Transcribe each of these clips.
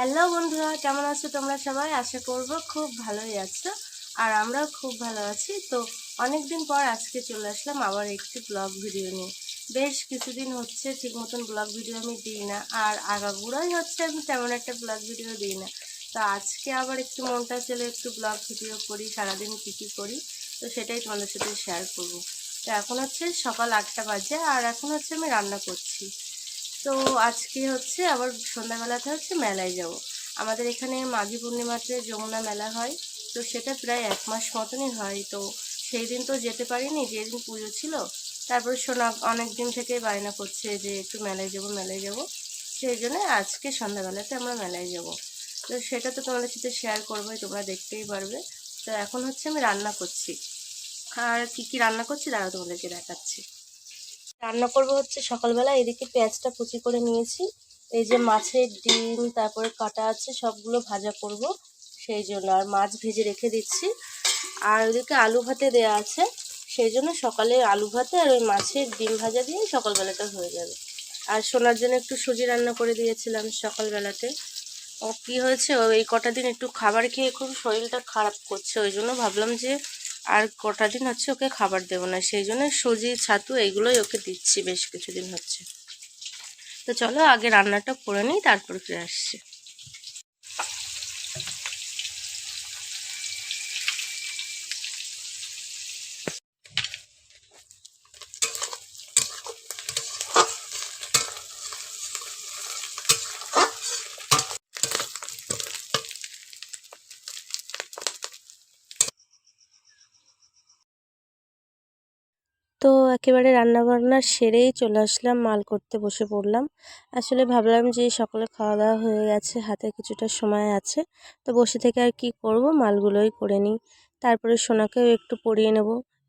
Hello বন্ধুরা, কেমন আছো তোমরা সবাই? আশা করব খুব ভালোই আছো। আর আমরাও খুব ভালো আছি। তো অনেক দিন পর আজকে চলে আসলাম আবার একটি ব্লগ ভিডিও নিয়ে। বেশ কিছুদিন হচ্ছে ঠিক মতন ব্লগ ভিডিও আমি দিই না, আর আগাগোড়াই হচ্ছে আমি তেমন একটা ব্লগ ভিডিও দিই না। তো আজকে আবার একটু মনটা চলে একটু ব্লগ ভিডিও করি, সারাদিন কী কী করি তো সেটাই তোমাদের সাথে শেয়ার করব। তো এখন হচ্ছে সকাল 8টা বাজে, আর এখন হচ্ছে আমি রান্না করছি। তো আজকে হচ্ছে আবার সন্ধ্যাবেলাতে হচ্ছে মেলায় যাব। আমাদের এখানে মাঘী পূর্ণিমাতে যমুনা মেলা হয়, তো সেটা প্রায় 1 মাস মতনই হয়। তো সেই দিন তো যেতে পারিনি, যেদিন পুজো ছিল। তারপর সোনা অনেক দিন থেকে বায়না করছে যে একটু মেলায় যাব মেলায় যাব, সেই জন্য আজকে সন্ধ্যাবেলাতে আমরা মেলায় যাব। তো সেটা তো তোমাদের সাথে শেয়ার করবোই, তোমরা দেখতেই পারবে। তো এখন হচ্ছে আমি রান্না করছি, আর কি কি রান্না করছি দাঁড়াও তোমাদেরকে দেখাচ্ছি। রান্না করব হচ্ছে সকালবেলা, এদিকে পেঁয়াজটা কুচি করে নিয়েছি, এই যে মাছের ডিম তারপরে কাটা আছে সবগুলো ভাজা করব সেই জন্য, আর মাছ ভেজে রেখে দিচ্ছি। আর ওইদিকে আলু ভাতে দেয়া আছে, সেই জন্য সকালে আলু ভাতে আর ওই মাছের ডিম ভাজা দিয়ে সকালবেলাটা হয়ে যাবে। আর সোনার জন্য একটু সুজি রান্না করে দিয়েছিলাম সকালবেলাতে। ও কী হয়েছে, ও এই কটা দিন একটু খাবার খেয়ে খুব শরীরটা খারাপ করছে, ওই জন্য ভাবলাম যে আর কটা দিন হচ্ছে ওকে খাবার দেবো না, সেই জন্য সুজি ছাতু এইগুলোই ওকে দিচ্ছি বেশ কিছুদিন হচ্ছে। তো চলো আগে রান্নাটা করে নিই, তারপর ফিরে আসছি। তো একেবারে রান্নাবান্না সেরেই চলে আসলাম, মাল করতে বসে পড়লাম। আসলে ভাবলাম যে সকালে খাওয়া দাওয়া হয়ে গেছে, হাতে কিছুটা সময় আছে, তো বসে থেকে আর কি করব, মালগুলোই করে নিই। তারপরে সোনাকেও একটু পরিয়ে নেব।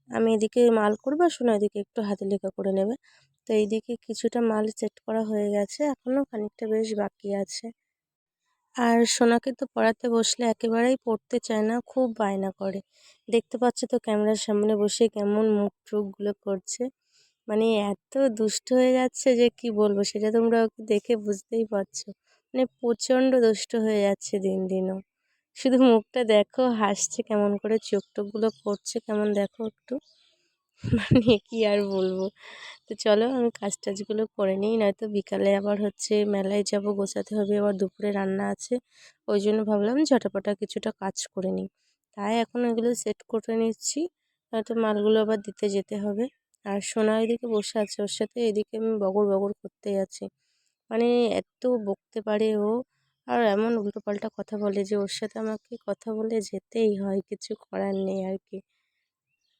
আমি এদিকে মাল করবো, সোনা এদিকে একটু হাতে লেখা করে নেবে। তো এইদিকে কিছুটা মাল সেট করা হয়ে গেছে, এখনও খানিকটা বেশ বাকি আছে। আর সোনাকে তো পড়াতে বসলে একেবারেই পড়তে চায় না, খুব বায়না করে। দেখতে পাচ্ছ তো ক্যামেরার সামনে বসে কেমন মুখ টুখগুলো করছে, মানে এত দুষ্ট হয়ে যাচ্ছে যে কি বলবো, সেটা তোমরা ওকে দেখে বুঝতেই পারছো। মানে প্রচণ্ড দুষ্ট হয়ে যাচ্ছে দিন দিনও। শুধু মুখটা দেখো, হাসছে কেমন করে, চোখ টোকগুলো করছে কেমন দেখো একটু। মানে কি আর বলবো। তো চলো আমি কাজ টাজগুলো করে নিই, নয়তো বিকালে আবার হচ্ছে মেলায় যাব, গোছাতে হবে, আবার দুপুরে রান্না আছে। ওই জন্য ভাবলাম ঝটাপটা কিছুটা কাজ করে নিই, তাই এখন এগুলো সেট করে নিচ্ছি, নয়তো মালগুলো আবার দিতে যেতে হবে। আর সোনা এদিকে বসে আছে, ওর সাথে এদিকে আমি বগর বগর করতেই আছি। মানে এত বকতে পারে ও, আর এমন উল্টোপাল্টা কথা বলে যে ওর সাথে আমাকে কথা বলে যেতেই হয়, কিছু করার নেই আর কি।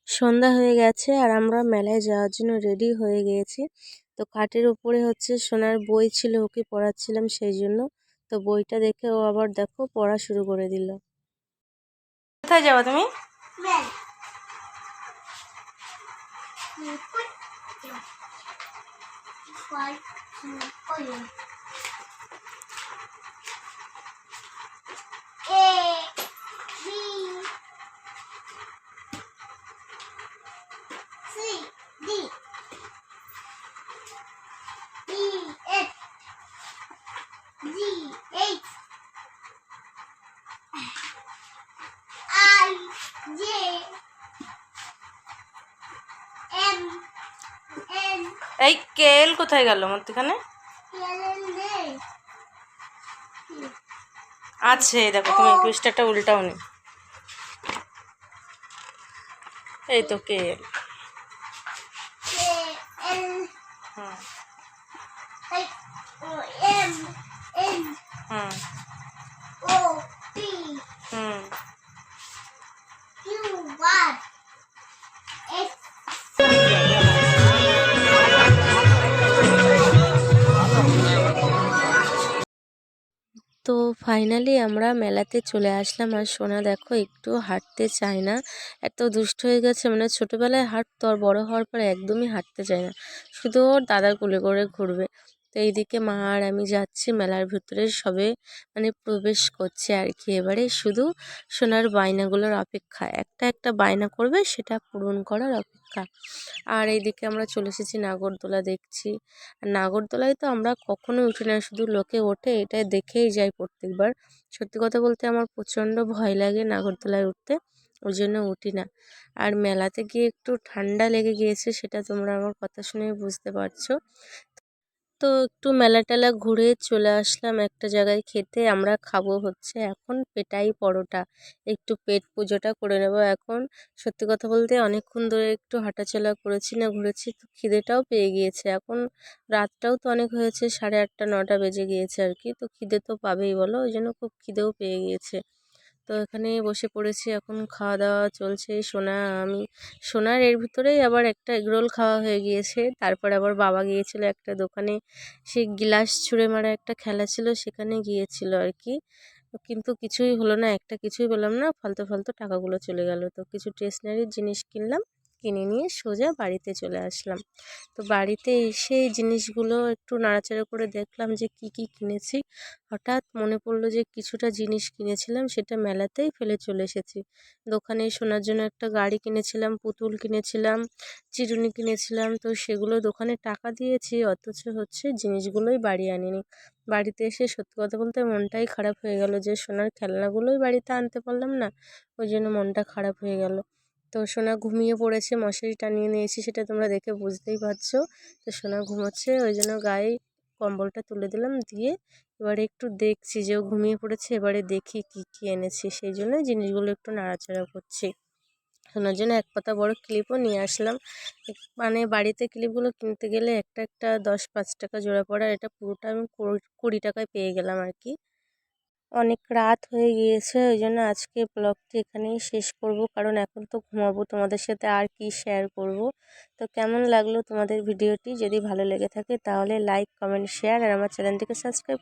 সন্ধ্যা হয়ে গেছে আর আমরা মেলায় যাওয়ার জন্য রেডি হয়ে গিয়েছি। তো খাটের উপরে হচ্ছে সোনার বই ছিল, ওকে পড়াচ্ছিলাম সেই জন্য। তো বইটা দেখে ও আবার দেখো পড়া শুরু করে দিল। কোথায় যাবা তুমি? এই কেল কোথায় গেল মধ্যখানে? আছে দেখো, তুমি পৃষ্ঠাটা উল্টাও নি। এই তো কেল। হুম হুম হুম। তো ফাইনালি আমরা মেলাতে চলে আসলাম, আর সোনা দেখো একটু হাঁটতে চায় না, এত দুষ্ট হয়ে গেছে। মানে ছোটোবেলায় হাঁটতো, আর বড় হওয়ার পরে একদমই হাঁটতে চায় না, শুধু ওর দাদার কোলে করে ঘুরবে। তো এইদিকে মা আর আমি যাচ্ছি মেলার ভিতরে, সবে মানে প্রবেশ করছে আর কি। এবারে শুধু সোনার বায়নাগুলোর অপেক্ষা, একটা একটা বায়না করবে সেটা পূরণ করার অপেক্ষা। আর এইদিকে আমরা চলে এসেছি নাগরদোলা দেখছি। আর নাগরদোলায় তো আমরা কখনোই উঠি না, শুধু লোকে ওঠে এটা দেখেই যাই প্রত্যেকবার। সত্যি কথা বলতে আমার প্রচণ্ড ভয় লাগে নাগরদোলায় উঠতে, ওই জন্য উঠি না। আর মেলাতে গিয়ে একটু ঠান্ডা লেগে গিয়েছে, সেটা তোমরা আমার কথা শুনে বুঝতে পারছো। তো একটু মেলা টেলা ঘুরে চলে আসলাম একটা জায়গায় খেতে। আমরা খাবো হচ্ছে এখন পেটাই পরোটা, একটু পেট পুজোটা করে নেব এখন। সত্যি কথা বলতে অনেকক্ষণ ধরে একটু হাঁটাচলা করেছি না, ঘুরেছি, তো খিদেটাও পেয়ে গিয়েছে। এখন রাতটাও তো অনেক হয়েছে, 8:30 9টা বেজে গিয়েছে আর কি। তো খিদে তো পাবেই বলো, ওই জন্য খুব খিদেও পেয়ে গিয়েছে। তো এখানে বসে পড়েছি, এখন খাওয়া দাওয়া চলছে। আমি সোনার এর ভিতরেই আবার একটা এগরোল খাওয়া হয়ে গিয়েছে। তারপর আবার বাবা গিয়েছিল একটা দোকানে, সেই গ্লাস ছুঁড়ে মারা একটা খেলা ছিল, সেখানে গিয়েছিল আর কি। কিন্তু কিছুই হলো না, একটা কিছুই পেলাম না, ফালতু ফালতু টাকাগুলো চলে গেল। তো কিছু স্টেশনারির জিনিস কিনলাম, কিনে নিয়ে সোজা বাড়িতে চলে আসলাম। তো বাড়িতে এসে এই জিনিসগুলো একটু নাড়াচাড়া করে দেখলাম যে কি কি কিনেছি। হঠাৎ মনে পড়লো যে কিছুটা জিনিস কিনেছিলাম সেটা মেলাতেই ফেলে চলে এসেছি। দোকানে শোনার জন্য একটা গাড়ি কিনেছিলাম, পুতুল কিনেছিলাম, চিরুনি কিনেছিলাম। তো সেগুলো দোকানে টাকা দিয়েছি, অথচ হচ্ছে জিনিসগুলোই বাড়ি আনিনি। বাড়িতে এসে সত্যি কথা বলতে মনটাই খারাপ হয়ে গেল যে সোনার খেলনাগুলোই বাড়িতে আনতে পারলাম না, ওই জন্য মনটা খারাপ হয়ে গেল। তো সোনা ঘুমিয়ে পড়েছে, মশারি টানিয়ে নিয়েছি, সেটা তোমরা দেখে বুঝতেই পারছো। তো সোনা ঘুমোচ্ছে, ওই জন্য গায়ে কম্বলটা তুলে দিলাম, দিয়ে এবারে একটু দেখছি যে ও ঘুমিয়ে পড়েছে, এবারে দেখি কি কি এনেছি, সেই জন্য জিনিসগুলো একটু নাড়াচাড়া করছি। শোনার জন্য এক পাতা বড় ক্লিপও নিয়ে আসলাম। মানে বাড়িতে ক্লিপগুলো কিনতে গেলে একটা একটা 10-5 টাকা জোড়া পড়া, এটা পুরোটা আমি 20 টাকায় পেয়ে গেলাম আর কি। অনেক রাত হয়ে গিয়েছে, ওই জন্য আজকে ব্লগটি এখানেই শেষ করব, কারণ এখন তো ঘুমাবো, তোমাদের সাথে আর কি শেয়ার করব। তো কেমন লাগলো তোমাদের ভিডিওটি? যদি ভালো লেগে থাকে তাহলে লাইক কমেন্ট শেয়ার আর আমার চ্যানেলটিকে সাবস্ক্রাইব